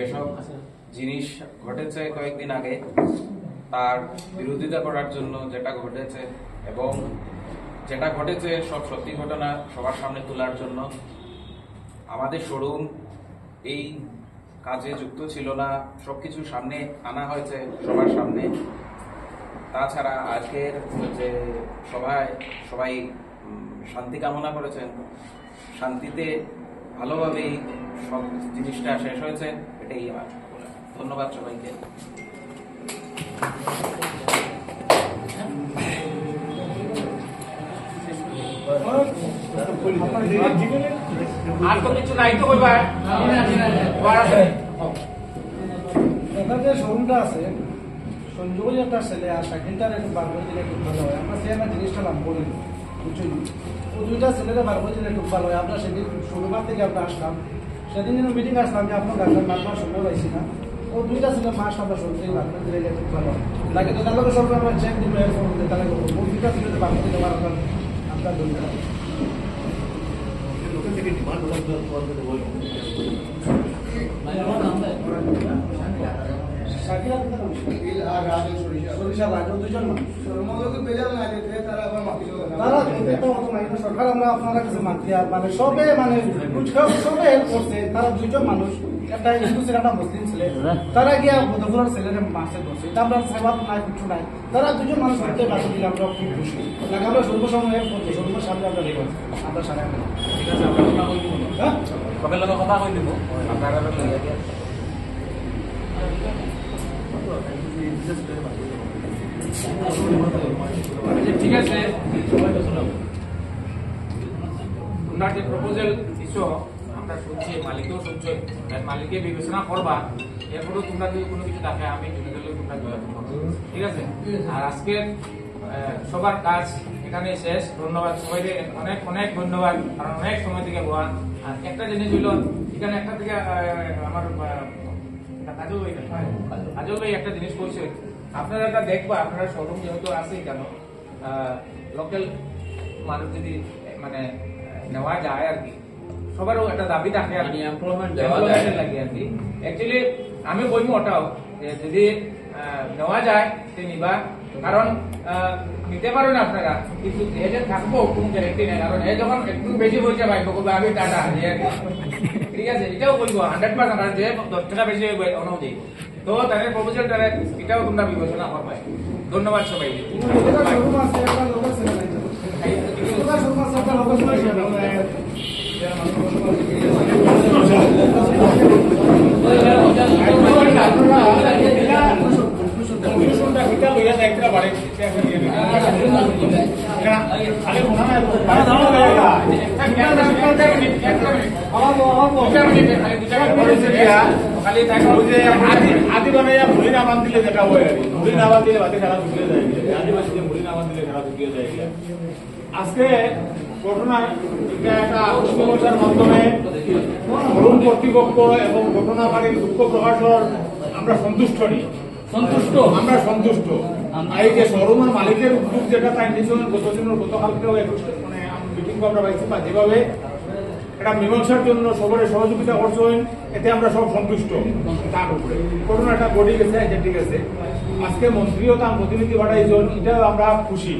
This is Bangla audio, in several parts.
যেসব জিনিস ঘটেছে কয়েকদিন আগে তার বিরোধিতা করার জন্য, যেটা ঘটেছে এবং যেটা ঘটেছে সব সত্যি ঘটনা সবার সামনে তোলার জন্য। আমাদের শোরুম এই কাজে যুক্ত ছিল না, সবকিছু সামনে আনা হয়েছে সবার সামনে। তাছাড়া আজকের যে সবাই শান্তি কামনা করেছেন, শান্তিতে ভালোভাবেই সব জিনিসটা শেষ হয়েছে, এটাই আমার বলা। ধন্যবাদ সবাইকে। আর তো কিছু নাই তো কইবা। যে শোরুমটা আছে সঞ্জুবলি একটা ছেলে আর শাকিনটার একটু বারবার দিলে একটু ভালো হয়। আমরা সেই জিনিসটা নাম করি বুঝছেন, ও দুইটা ছেলেরা বারবার দিলে একটু ভালো হয়। আমরা সেদিন শনিবার থেকে আমরা আসলাম, সেদিন যেন মিটিং আসলাম যে আপনার ডাক্তার মারবার সময় পাইছি না, ও দুইটা ছেলে মাস আমরা শুনছি বারবার দিলে একটু ভালো হয়। লাগে তো তাহলে সরকার আমরা চেক দিব এর ফোন দিতে তাহলে ও দুইটা ছেলে বারবার দিতে পারবো আপনার ধন্যবাদ। লোকের থেকে ডিমান্ড সরকার আমরা আপনারা কাছে মানতে মানে সবে মানে সবে হেল্প করছে। তারা দুইজন মানুষ, একটা হিন্দু ছেলে একটা মুসলিম ছেলে, তারা গিয়া বদফুলার ছেলের মাসে করছে। এটা আমরা সেবা নাই কিছু নাই, তারা দুজন মানুষ করতে বাকি দিলে আমরা খুব খুশি। আমরা সর্বসময় হেল্প করছি, সর্বসময় সামনে আমরা রেখে আমরা সারা ঠিক আছে, আমরা কথা কই দিব। হ্যাঁ, সকাল বেলা কথা কই দিব। আপনারা ঠিক আছে, তোমরা যে প্রপোজাল দিছো আমরা শুনছি, মালিকও শুনছো, মালিকে বিবেচনা করবা। এরপরেও তোমরা যদি কোনো কিছু থাকে আমি জেনে দিলেও তোমরা ঠিক আছে। আর আজকে সবার কাজ এখানে শেষ। ধন্যবাদ সবাইকে, অনেক অনেক ধন্যবাদ, কারণ অনেক সময় থেকে হওয়া। আর একটা জিনিস হইল, এখানে একটা থেকে আমার কাজল ভাই একটা জিনিস বলছে, আপনারা এটা দেখবা, আপনারা শোরুম যেহেতু আছে কেন লোকাল মানুষ যদি মানে নেওয়া যায় আর কি, সবারও একটা দাবি থাকে আর কি, এমপ্লয়মেন্ট লাগে আর কি। অ্যাকচুয়ালি আমি বলবো ওটাও যদি নেওয়া যায় সে নিবা, কারণ নিতে পারেন আপনারা, কিন্তু এ যে থাকবো কোন গ্যারেন্টি নেই। কারণ এ যখন একটু বেশি পয়সা পাইব বলবো আমি টাটা, ঠিক আছে, এটাও বলবো 100%, কারণ যে 10 টাকা বেশি অনুযায়ী তো তাদের প্রপোজাল তারা এটাও তোমরা বিবেচনা করবে। ধন্যবাদ সবাইকে। আদি বানাইয়া মুড়ি না বান্ধিলে যেটা হয় আর মুড়ি না বান্ধিলে বাদে খেলা ঢুকিয়ে যায়, আদিবাসীদের মুড়ি না বান্ধিলে খেলা ঢুকিয়ে যায়। আজকে ঘটনা একটা মীমাংসার মাধ্যমে শোরুম কর্তৃপক্ষ এবং ঘটনাকারীর দুঃখ প্রকাশের আমরা সন্তুষ্ট নি, আমরা সন্তুষ্ট। এই যে শোরুমের মালিকের উদ্যোগ যেটা তাই নিশ্চয় গতকালকেও মানে মিটিং আমরা পাইছি, বা যেভাবে এটা মীমাংসার জন্য সবাই সহযোগিতা করছেন, এতে আমরা সব সন্তুষ্ট। তার উপরে ঘটনাটা ঘটে গেছে, ঠিক আছে, আজকে মন্ত্রীও তার প্রতিনিধি পাঠাইছেন, এটাও আমরা খুশি,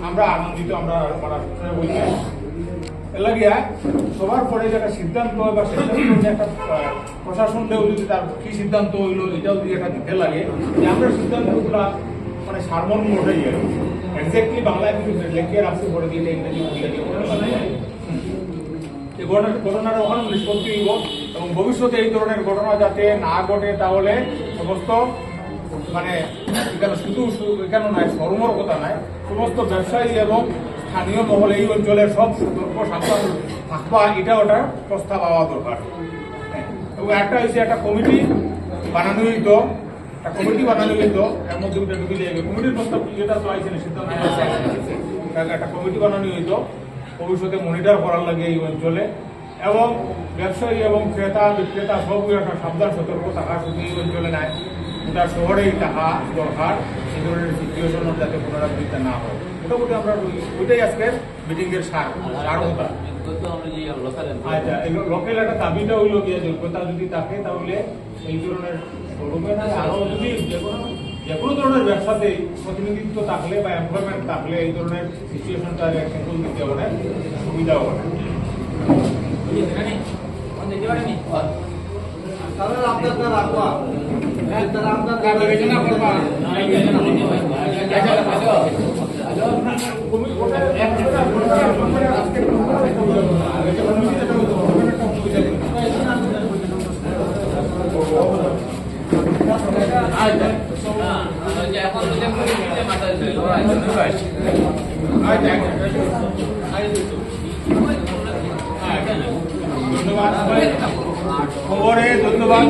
আমরা আনন্দিত। আমরা বলছি এলাকিয়া সবার পরে যে একটা সিদ্ধান্ত হয় বা একটা প্রশাসন দেও যদি তার কি সিদ্ধান্ত হইলো এটাও যদি একটা দিতে লাগে, যে আমরা সিদ্ধান্তগুলা মানে সারমর্ম ওঠাই আর এক্স্যাক্টলি বাংলায় কিছু লেখিয়ে রাখতে পড়ে দিলে ইংরেজি ঘটনাটা ওখানে নিষ্পত্তি হইব, এবং ভবিষ্যতে এই ধরনের ঘটনা যাতে না ঘটে, তাহলে সমস্ত মানে এখানে শুধু এখানে নাই, শোরুমের কথা নাই, সমস্ত ব্যবসায়ী এবং স্থানীয় মহল এই অঞ্চলের সব সতর্ক সাবধান থাকবা, এটা ওটা প্রস্তাব পাওয়া দরকার। এবং একটা হয়েছে একটা কমিটি বানানো হইতো, একটা কমিটি বানানো হইতো, এর মধ্যে ঢুকে যাবে কমিটির প্রস্তাব যেটা তো আইছে সিদ্ধান্ত, একটা কমিটি বানানো হইতো ভবিষ্যতে মনিটর করার লাগে এই অঞ্চলে, এবং ব্যবসায়ী এবং ক্রেতা বিক্রেতা সব একটা সাবধান সতর্ক থাকা শুধু এই অঞ্চলে নাই, গোটা শহরেই থাকা দরকার, এই ধরনের সিচুয়েশনের যাতে পুনরাবৃত্তি না হয়। মোটামুটি আমরা ওইটাই আজকে মিটিং এর সার কথা। আচ্ছা, লোকাল একটা দাবিটা হইল গিয়ে যোগ্যতা যদি থাকে তাহলে এই ধরনের শোরুমে না আরো যদি যে কোনো ধরনের ব্যবসাতে প্রতিনিধিত্ব থাকলে বা এমপ্লয়মেন্ট থাকলে এই ধরনের সিচুয়েশনটা কন্ট্রোল দিতে হবে, সুবিধা হবে। তাহলে আপনার রাখবা তারা আপনার বিবেচনা করবা। ধন্যবাদ, খবরে ধন্যবাদ।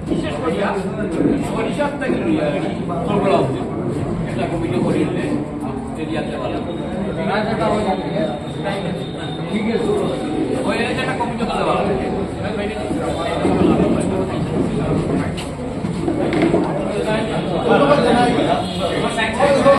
বিশেষ করিয়া হিসাব থেকে একটা কমিটি করিলে এরিয়াতে ভালো ঠিক আছে।